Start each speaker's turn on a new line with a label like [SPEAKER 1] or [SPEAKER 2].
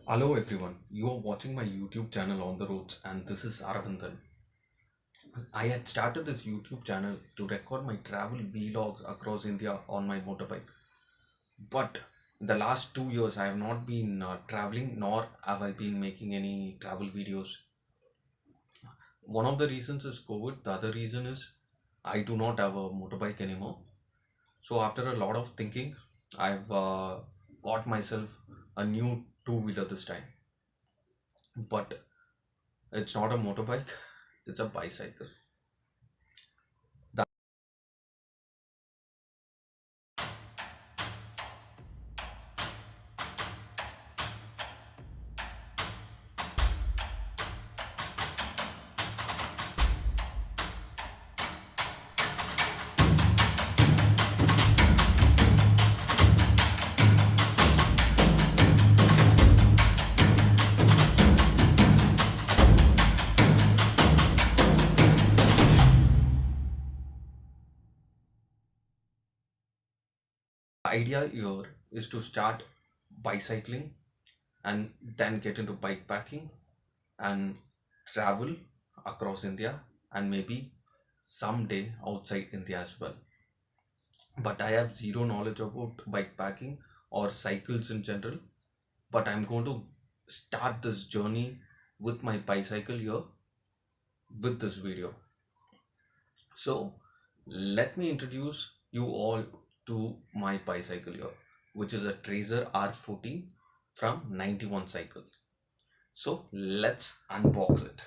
[SPEAKER 1] Hello everyone, you are watching my YouTube channel On The Roads and this is Aravindhan. I had started this YouTube channel to record my travel vlogs across India on my motorbike. But in the last 2 years I have not been traveling nor have I been making any travel videos. One of the reasons is COVID, the other reason is I do not have a motorbike anymore. So after a lot of thinking, I've got myself a new two-wheeler this time. But it's not a motorbike, it's a bicycle. Idea here is to start bicycling and then get into bike packing and travel across India and maybe someday outside India as well. But I have zero knowledge about bike packing or cycles in general. But I'm going to start this journey with my bicycle here with this video. So let me introduce you all to my bicycle here, which is a Tracer R14 from 91 Cycle. So let's unbox it.